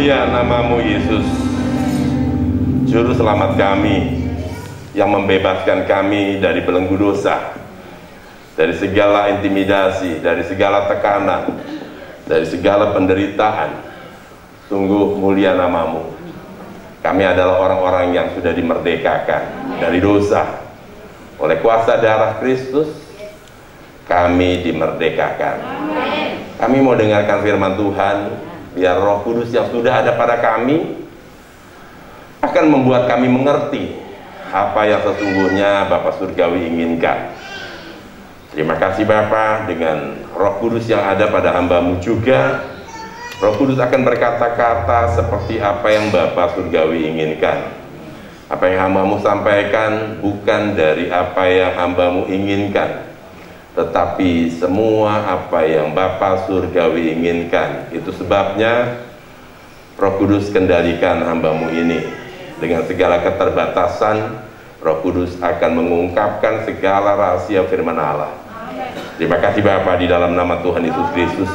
Mulia namamu Yesus, Juru Selamat kami, yang membebaskan kami dari belenggu dosa, dari segala intimidasi, dari segala tekanan, dari segala penderitaan. Sungguh mulia namamu. Kami adalah orang-orang yang sudah dimerdekakan dari dosa. Oleh kuasa darah Kristus, kami dimerdekakan. Kami mau dengarkan firman Tuhan. Biar Roh Kudus yang sudah ada pada kami akan membuat kami mengerti apa yang sesungguhnya Bapa Surgawi inginkan. Terima kasih Bapa, dengan Roh Kudus yang ada pada hamba-Mu juga, Roh Kudus akan berkata-kata seperti apa yang Bapa Surgawi inginkan. Apa yang hamba-Mu sampaikan bukan dari apa yang hamba-Mu inginkan, tetapi semua apa yang Bapa Surgawi inginkan. Itu sebabnya Roh Kudus kendalikan hamba-Mu ini. Dengan segala keterbatasan, Roh Kudus akan mengungkapkan segala rahasia firman Allah. Terima kasih Bapa, di dalam nama Tuhan Yesus Kristus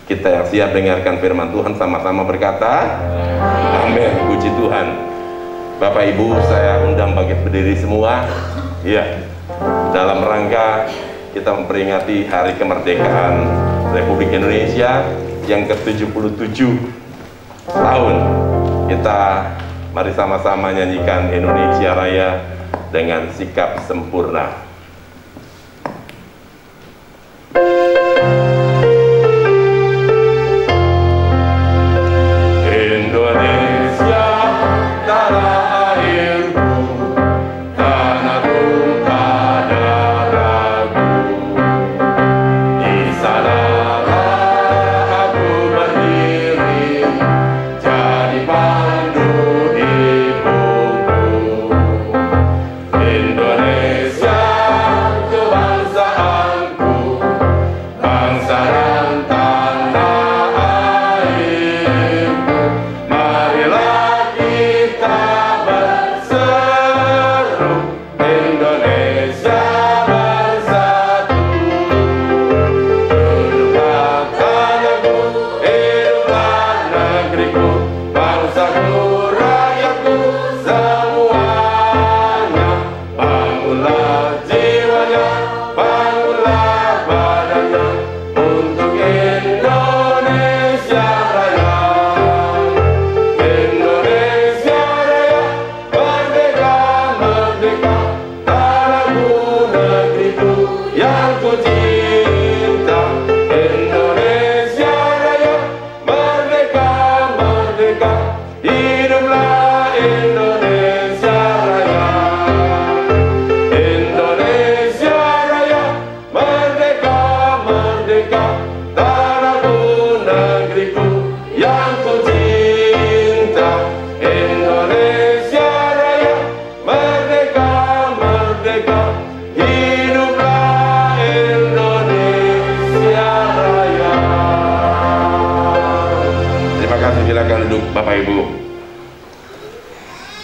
kita yang siap dengarkan firman Tuhan sama-sama berkata amin. Puji Tuhan. Bapak Ibu, saya undang bangkit berdiri semua. Ya, dalam rangka kita memperingati Hari Kemerdekaan Republik Indonesia yang ke-77 tahun. Kita mari sama-sama nyanyikan Indonesia Raya dengan sikap sempurna. Indonesia tanah airku, tanah tumpah darahku. Di sanalah aku berdiri, jadi pandu hidupku. Indonesia kebangsaanku, bangsa dan tanah airku. Marilah kita berseru, Indonesia bersatu. Hiduplah tanahku, hiduplah negeriku, bangsaku, rakyatku semuanya. Bangunlah jiwanya, bangunlah badannya untuk Indonesia Raya. Indonesia Raya, merdeka, merdeka, tanahku, negeriku yang ku cinta. Indonesia Raya, merdeka, merdeka, hiduplah Indonesia Raya. Indonesia Raya, merdeka, merdeka, tanahku, negeriku yang ku cinta. Indonesia Raya, merdeka, merdeka, hiduplah Indonesia Raya. Terima kasih, silakan duduk Bapak Ibu.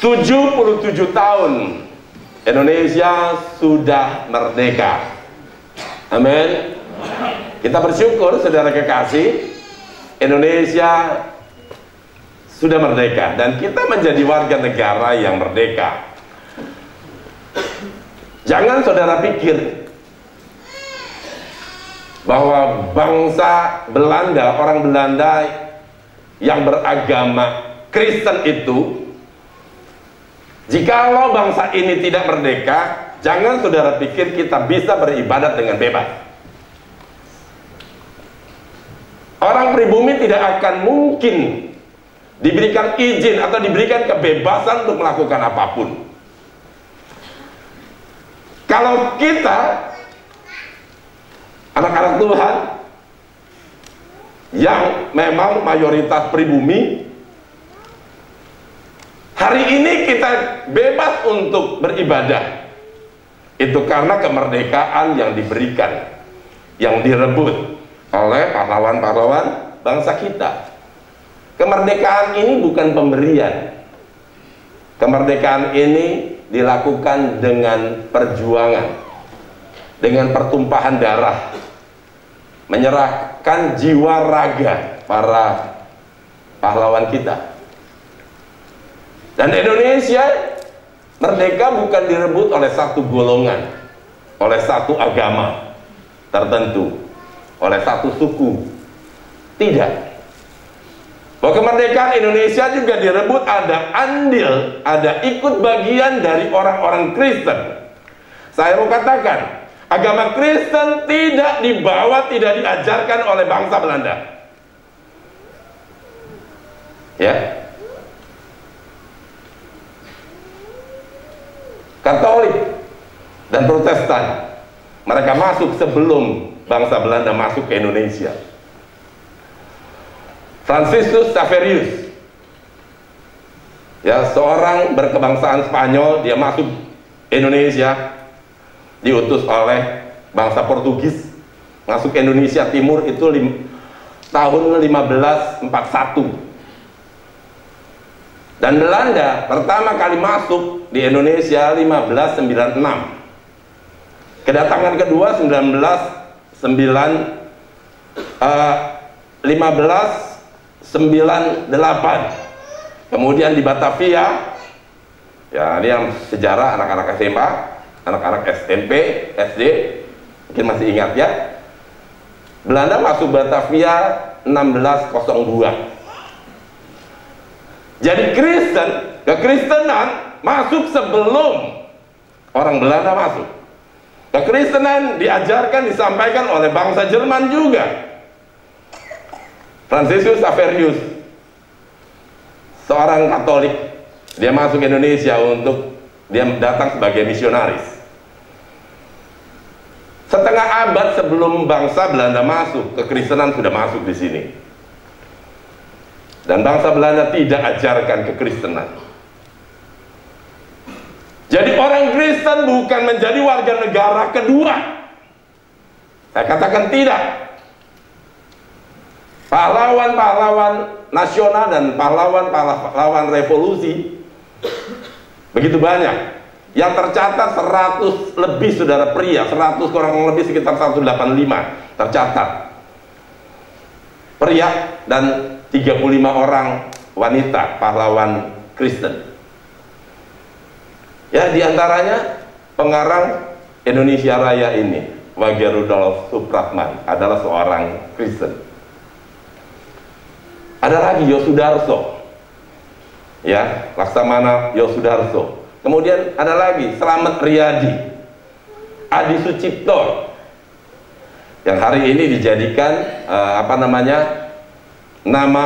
77 tahun Indonesia sudah merdeka. Amin. Kita bersyukur saudara kekasih, Indonesia sudah merdeka dan kita menjadi warga negara yang merdeka. Jangan saudara pikir bahwa bangsa Belanda, orang Belanda yang beragama Kristen itu, jikalau bangsa ini tidak merdeka, jangan saudara pikir kita bisa beribadat dengan bebas. Orang pribumi tidak akan mungkin diberikan izin atau diberikan kebebasan untuk melakukan apapun. Kalau kita anak-anak Tuhan yang memang mayoritas pribumi, hari ini kita bebas untuk beribadah. Itu karena kemerdekaan yang diberikan, yang direbut oleh pahlawan-pahlawan bangsa kita. Kemerdekaan ini bukan pemberian. Kemerdekaan ini dilakukan dengan perjuangan, dengan pertumpahan darah, menyerahkan jiwa raga para pahlawan kita. Dan Indonesia merdeka bukan direbut oleh satu golongan, oleh satu agama tertentu, oleh satu suku. Tidak. Bahwa kemerdekaan Indonesia juga direbut, ada andil, ada ikut bagian dari orang-orang Kristen. Saya mau katakan, agama Kristen tidak dibawa, tidak diajarkan oleh bangsa Belanda. Ya. Katolik dan Protestan, mereka masuk sebelum bangsa Belanda masuk ke Indonesia. Franciscus Xaverius, ya, seorang berkebangsaan Spanyol, dia masuk Indonesia, diutus oleh bangsa Portugis, masuk ke Indonesia Timur itu tahun 1541. Dan Belanda pertama kali masuk di Indonesia 1596. Kedatangan kedua 1598. Kemudian di Batavia, ya ini yang sejarah anak-anak SMA, anak-anak SMP, SD, mungkin masih ingat ya. Belanda masuk Batavia 1602. Jadi kekristenan masuk sebelum orang Belanda masuk. Kekristenan diajarkan, disampaikan oleh bangsa Jerman juga. Franciscus Xaverius, seorang Katolik, dia masuk Indonesia untuk dia datang sebagai misionaris. Setengah abad sebelum bangsa Belanda masuk, kekristenan sudah masuk di sini. Dan bangsa Belanda tidak ajarkan kekristenan. Jadi orang Kristen bukan menjadi warga negara kedua. Saya katakan tidak. Pahlawan-pahlawan nasional dan pahlawan-pahlawan revolusi begitu banyak. Yang tercatat 100 lebih saudara pria, 100 kurang lebih sekitar 185 tercatat pria, dan 35 orang wanita pahlawan Kristen. Ya, diantaranya pengarang Indonesia Raya ini, Wage Rudolf Supratman, adalah seorang Kristen. Ada lagi Yosudarso, ya, Laksamana Yosudarso. Kemudian ada lagi Slamet Riyadi, Adi Sucipto, yang hari ini dijadikan nama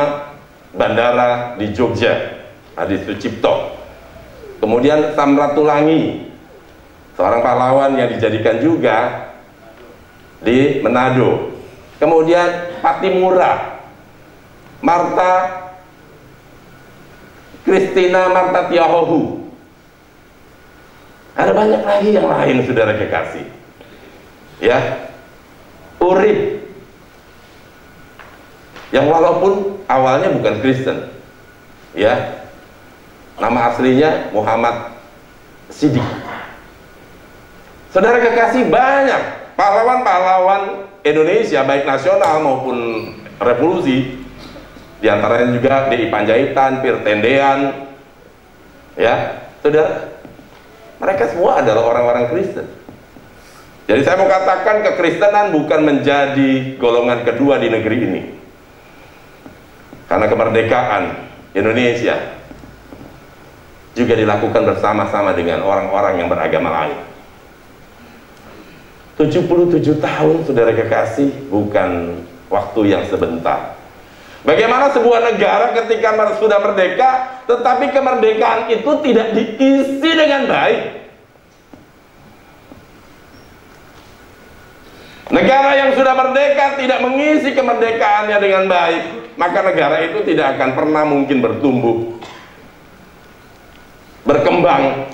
bandara di Jogja, Adi Sucipto. Kemudian Samratulangi, seorang pahlawan yang dijadikan juga di Manado. Kemudian Patimura, Kristina Marta Tiahohu. Ada banyak lagi yang lain, saudara kekasih. Ya, Urip, yang walaupun awalnya bukan Kristen, ya, nama aslinya Muhammad Sidik. Saudara kekasih, banyak pahlawan-pahlawan Indonesia, baik nasional maupun revolusi. Di antaranya juga D.I. Panjaitan, Pir Tendean, ya, saudara, mereka semua adalah orang-orang Kristen. Jadi saya mau katakan, kekristenan bukan menjadi golongan kedua di negeri ini. Karena kemerdekaan Indonesia juga dilakukan bersama-sama dengan orang-orang yang beragama lain. 77 tahun, saudara kekasih, bukan waktu yang sebentar. Bagaimana sebuah negara ketika sudah merdeka, tetapi kemerdekaan itu tidak diisi dengan baik? Negara yang sudah merdeka tidak mengisi kemerdekaannya dengan baik, maka negara itu tidak akan pernah mungkin bertumbuh, berkembang,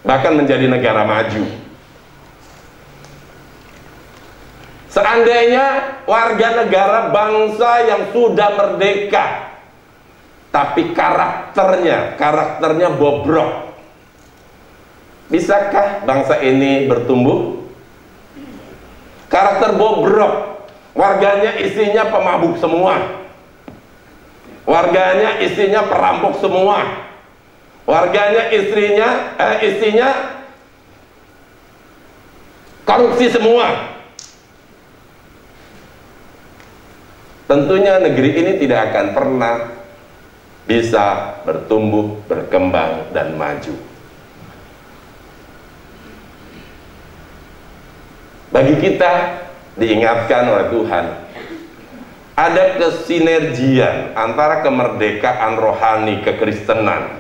bahkan menjadi negara maju. Seandainya warga negara bangsa yang sudah merdeka, tapi karakternya bobrok, bisakah bangsa ini bertumbuh? Karakter bobrok, warganya isinya pemabuk semua, Warganya, istrinya perampok semua. Warganya, istrinya korupsi semua. Tentunya negeri ini tidak akan pernah bisa bertumbuh, berkembang, dan maju. Bagi kita diingatkan oleh Tuhan, ada kesinergian antara kemerdekaan rohani kekristenan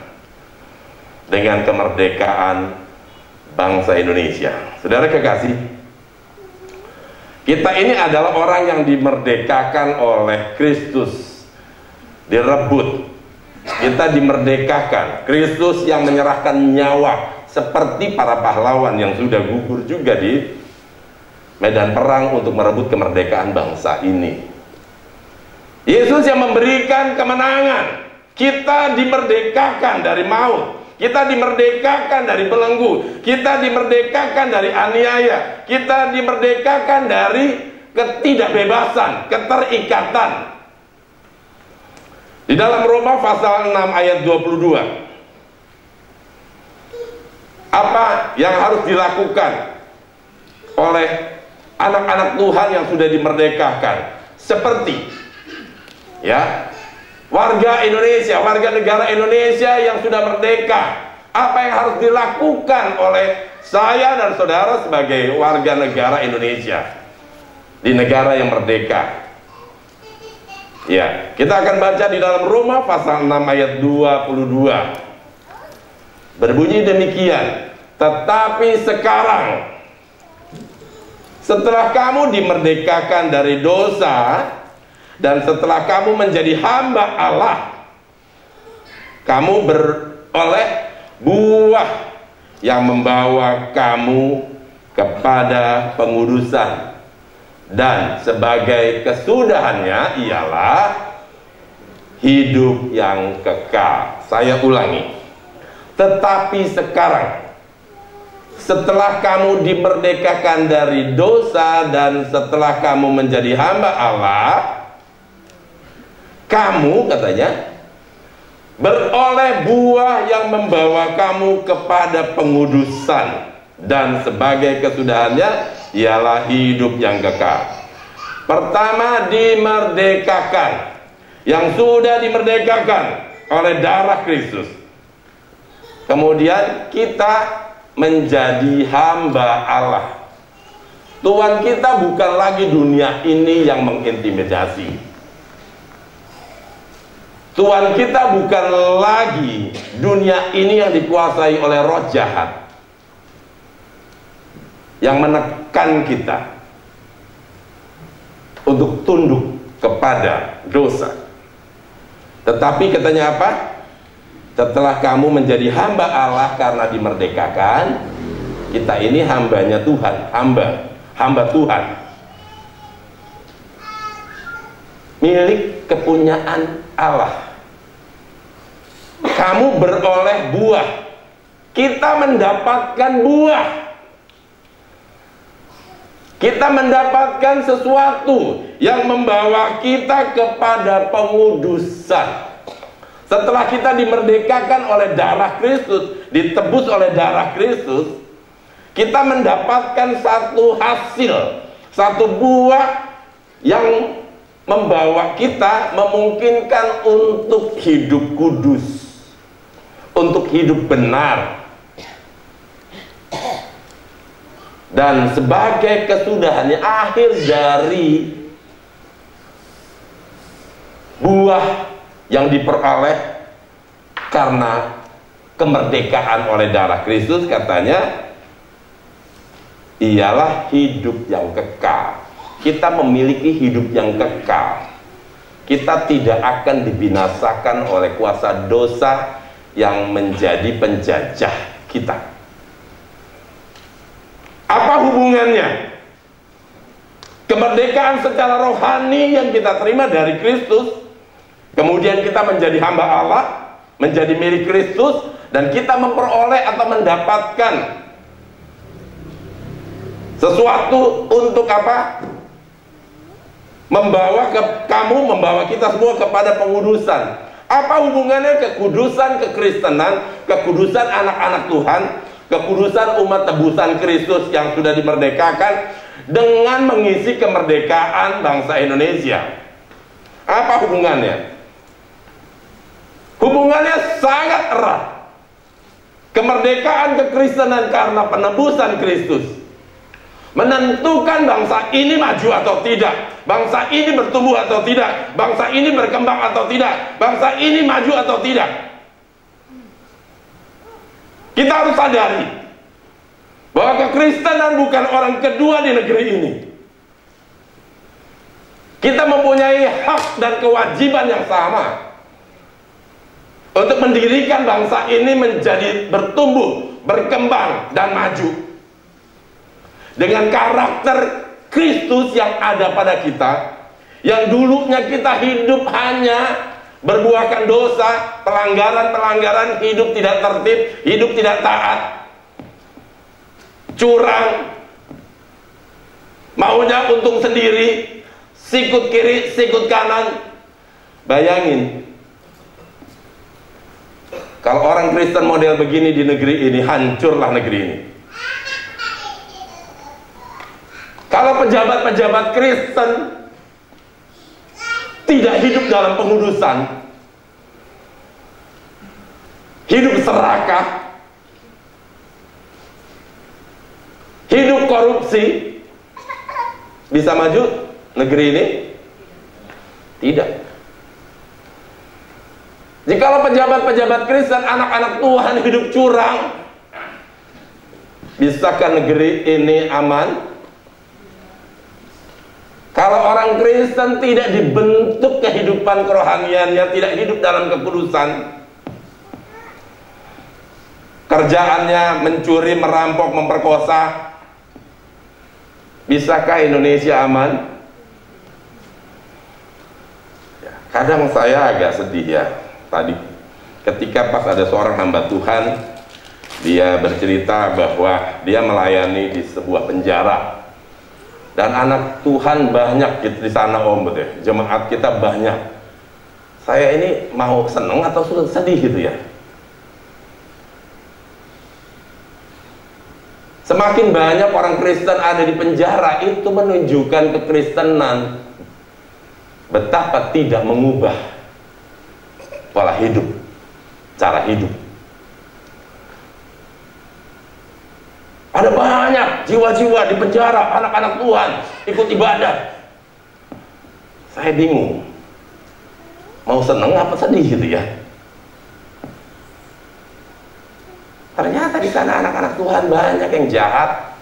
dengan kemerdekaan bangsa Indonesia. Saudara kekasih, kita ini adalah orang yang dimerdekakan oleh Kristus, direbut. Kita dimerdekakan. Kristus yang menyerahkan nyawa seperti para pahlawan yang sudah gugur juga di medan perang untuk merebut kemerdekaan bangsa ini. Yesus yang memberikan kemenangan. Kita dimerdekakan dari maut. Kita dimerdekakan dari belenggu. Kita dimerdekakan dari aniaya. Kita dimerdekakan dari ketidakbebasan, keterikatan. Di dalam Roma pasal 6 ayat 22, apa yang harus dilakukan oleh anak-anak Tuhan yang sudah dimerdekakan? Seperti warga Indonesia, warga negara Indonesia yang sudah merdeka, apa yang harus dilakukan oleh saya dan saudara sebagai warga negara Indonesia di negara yang merdeka? Ya, kita akan baca di dalam Roma pasal 6 ayat 22. Berbunyi demikian, tetapi sekarang setelah kamu dimerdekakan dari dosa dan setelah kamu menjadi hamba Allah, kamu beroleh buah yang membawa kamu kepada pengudusan, dan sebagai kesudahannya ialah hidup yang kekal. Saya ulangi, tetapi sekarang setelah kamu dimerdekakan dari dosa dan setelah kamu menjadi hamba Allah, kamu, katanya, beroleh buah yang membawa kamu kepada pengudusan, dan sebagai kesudahannya ialah hidup yang kekal. Pertama, dimerdekakan. Yang sudah dimerdekakan oleh darah Kristus. Kemudian kita menjadi hamba Allah. Tuhan kita bukan lagi dunia ini yang mengintimidasi. Tuhan kita bukan lagi dunia ini yang dikuasai oleh roh jahat yang menekan kita untuk tunduk kepada dosa. Tetapi katanya apa? Setelah kamu menjadi hamba Allah karena dimerdekakan, kita ini hambanya Tuhan, hamba Tuhan, milik kepunyaan Allah. Kamu beroleh buah, kita mendapatkan buah. Kita mendapatkan sesuatu yang membawa kita kepada pengudusan. Setelah kita dimerdekakan oleh darah Kristus, ditebus oleh darah Kristus, kita mendapatkan satu hasil, satu buah yang membawa kita, memungkinkan untuk hidup kudus, untuk hidup benar. Dan sebagai kesudahannya, akhir dari buah yang diperoleh karena kemerdekaan oleh darah Kristus, katanya, ialah hidup yang kekal. Kita memiliki hidup yang kekal. Kita tidak akan dibinasakan oleh kuasa dosa yang menjadi penjajah kita. Apa hubungannya? Kemerdekaan secara rohani yang kita terima dari Kristus, kemudian kita menjadi hamba Allah, menjadi milik Kristus, dan kita memperoleh atau mendapatkan sesuatu untuk apa? membawa kita semua kepada pengudusan. Apa hubungannya kekudusan kekristenan, kekudusan anak-anak Tuhan, kekudusan umat tebusan Kristus yang sudah dimerdekakan dengan mengisi kemerdekaan bangsa Indonesia? Apa hubungannya? Hubungannya sangat erat. Kemerdekaan kekristenan karena penebusan Kristus menentukan bangsa ini maju atau tidak, bangsa ini bertumbuh atau tidak, bangsa ini berkembang atau tidak, bangsa ini maju atau tidak. Kita harus sadari bahwa kekristenan bukan orang kedua di negeri ini. Kita mempunyai hak dan kewajiban yang sama untuk mendirikan bangsa ini menjadi bertumbuh, berkembang, dan maju dengan karakter Kristus yang ada pada kita, yang dulunya kita hidup hanya berbuahkan dosa, pelanggaran-pelanggaran, hidup tidak tertib, hidup tidak taat, curang, maunya untung sendiri, sikut kiri, sikut kanan. Bayangin, kalau orang Kristen model begini di negeri ini, hancurlah negeri ini. Kalau pejabat-pejabat Kristen tidak hidup dalam pengudusan, hidup serakah, hidup korupsi, bisa maju negeri ini? Tidak. Jikalau pejabat-pejabat Kristen, anak-anak Tuhan hidup curang, bisakah negeri ini aman? Kalau orang Kristen tidak dibentuk kehidupan kerohaniannya, tidak hidup dalam kekudusan, kerjaannya mencuri, merampok, memperkosa, bisakah Indonesia aman? Kadang saya agak sedih ya. Tadi ketika pas ada seorang hamba Tuhan, dia bercerita bahwa dia melayani di sebuah penjara. Dan anak Tuhan banyak di sana, om, betul. Jemaat kita banyak. Saya ini mau seneng atau sedih gitu ya? Semakin banyak orang Kristen ada di penjara, itu menunjukkan kekristenan betapa tidak mengubah pola hidup, cara hidup. Ada banyak jiwa-jiwa di penjara, anak-anak Tuhan ikut ibadah. Saya bingung, mau seneng apa sedih gitu ya? Ternyata di sana anak-anak Tuhan banyak yang jahat.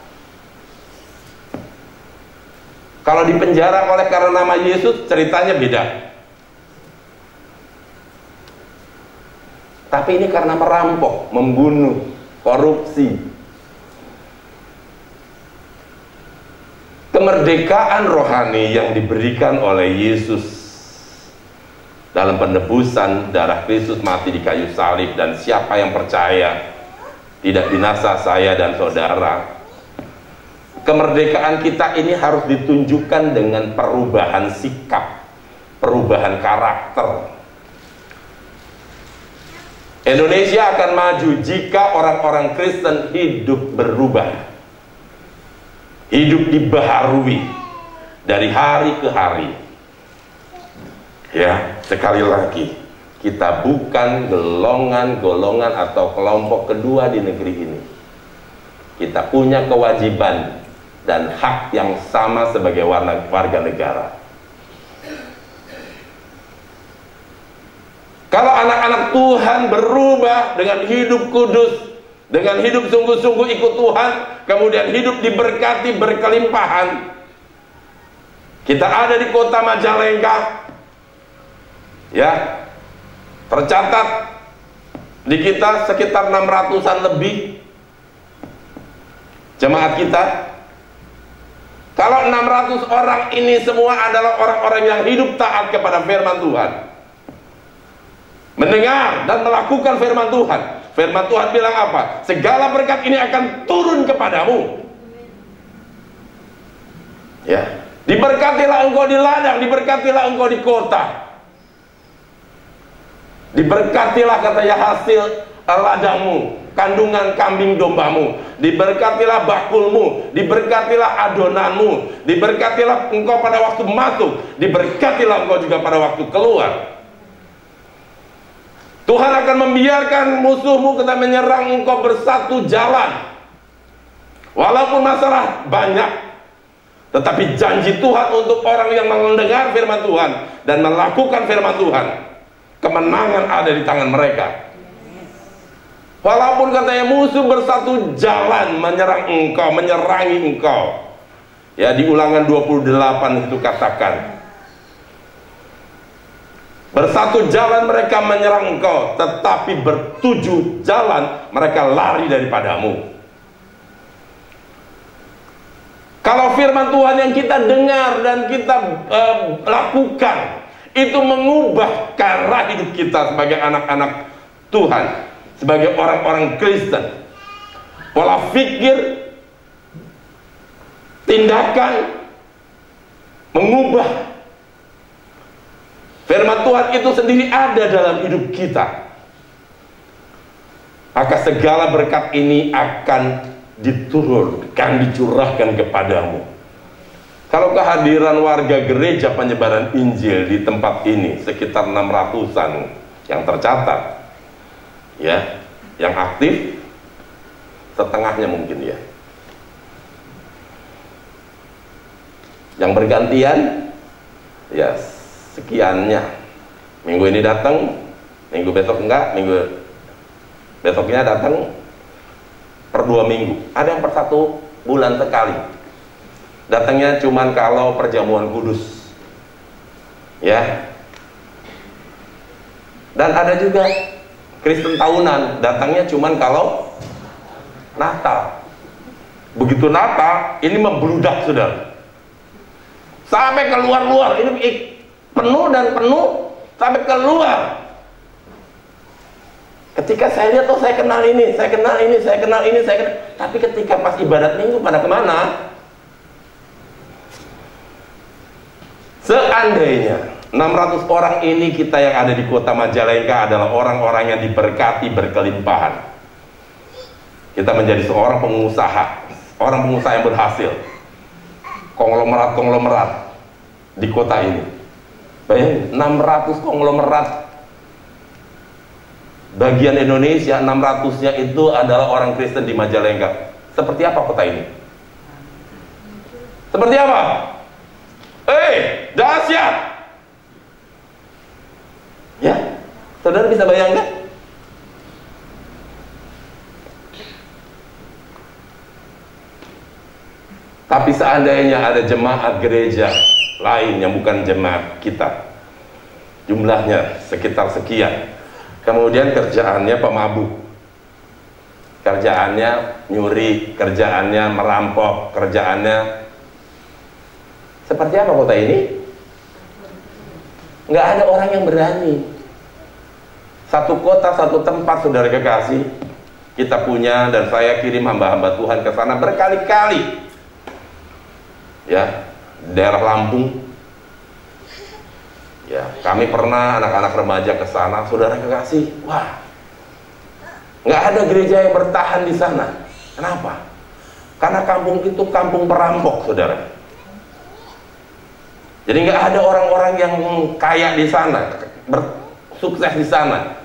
Kalau di penjara oleh karena nama Yesus, ceritanya beda. Tapi ini karena merampok, membunuh, korupsi. Kemerdekaan rohani yang diberikan oleh Yesus dalam penebusan darah Kristus mati di kayu salib, dan siapa yang percaya tidak binasa saya dan saudara. Kemerdekaan kita ini harus ditunjukkan dengan perubahan sikap, perubahan karakter. Indonesia akan maju jika orang-orang Kristen hidup berubah, hidup dibaharui dari hari ke hari. Ya, sekali lagi, kita bukan golongan-golongan atau kelompok kedua di negeri ini. Kita punya kewajiban dan hak yang sama sebagai warga negara. Kalau anak-anak Tuhan berubah dengan hidup kudus, dengan hidup sungguh-sungguh ikut Tuhan, kemudian hidup diberkati berkelimpahan. Kita ada di kota Majalengka, ya, tercatat di kita sekitar 600-an lebih jemaat kita. Kalau 600 orang ini semua adalah orang-orang yang hidup taat kepada firman Tuhan, mendengar dan melakukan firman Tuhan. Firman Tuhan bilang apa? Segala berkat ini akan turun kepadamu. Ya, Diberkatilah engkau di ladang, diberkatilah engkau di kota. Diberkatilah katanya hasil ladangmu, kandungan kambing dombamu. Diberkatilah bakulmu, diberkatilah adonanmu, diberkatilah engkau pada waktu masuk, diberkatilah engkau juga pada waktu keluar. Tuhan akan membiarkan musuhmu kita menyerang engkau bersatu jalan. Walaupun masalah banyak, tetapi janji Tuhan untuk orang yang mendengar firman Tuhan dan melakukan firman Tuhan, kemenangan ada di tangan mereka. Walaupun katanya musuh bersatu jalan menyerang engkau, menyerangi engkau. Ya, di Ulangan 28 itu katakan, bersatu jalan mereka menyerang engkau, tetapi bertujuh jalan mereka lari daripadamu. Kalau firman Tuhan yang kita dengar dan kita lakukan itu mengubah cara hidup kita sebagai anak-anak Tuhan, sebagai orang-orang Kristen, pola pikir, tindakan, mengubah. Firman Tuhan itu sendiri ada dalam hidup kita, maka segala berkat ini akan diturunkan, dicurahkan kepadamu. Kalau kehadiran warga gereja penyebaran Injil di tempat ini sekitar 600-an yang tercatat, ya, yang aktif setengahnya mungkin ya. Yang bergantian ya sekiannya. Minggu ini datang, minggu besok enggak, minggu besoknya datang, per 2 minggu, ada yang per 1 bulan sekali. Datangnya cuman kalau perjamuan kudus, ya. Dan ada juga Kristen tahunan, datangnya cuman kalau Natal. Begitu Natal, ini membludak saudara, sampai keluar-luar, ini penuh dan penuh sampai keluar. Ketika saya lihat, oh saya kenal ini, saya kenal ini, saya kenal ini, saya kenal. Tapi ketika pas ibadat minggu pada kemana? Seandainya 600 orang ini kita yang ada di kota Majalengka adalah orang-orang yang diberkati berkelimpahan, kita menjadi seorang pengusaha, orang pengusaha yang berhasil, konglomerat-konglomerat di kota ini. Bayangin, 600 konglomerat bagian Indonesia, 600-nya itu adalah orang Kristen di Majalengka. Seperti apa kota ini? Seperti apa? Dahsyat. Ya, saudara bisa bayangkan? Tapi seandainya ada jemaat gereja lain yang bukan jemaat kita, jumlahnya sekitar sekian, kemudian kerjaannya pemabuk, kerjaannya nyuri, kerjaannya merampok, kerjaannya seperti apa kota ini? Nggak ada orang yang berani. Satu kota, satu tempat, saudara kekasih, kita punya, dan saya kirim hamba-hamba Tuhan ke sana berkali-kali. Ya, daerah Lampung. Ya, kami pernah anak-anak remaja ke sana, saudara kekasih. Wah, nggak ada gereja yang bertahan di sana. Kenapa? Karena kampung itu kampung perampok, saudara. Jadi nggak ada orang-orang yang kaya di sana, bersukses di sana.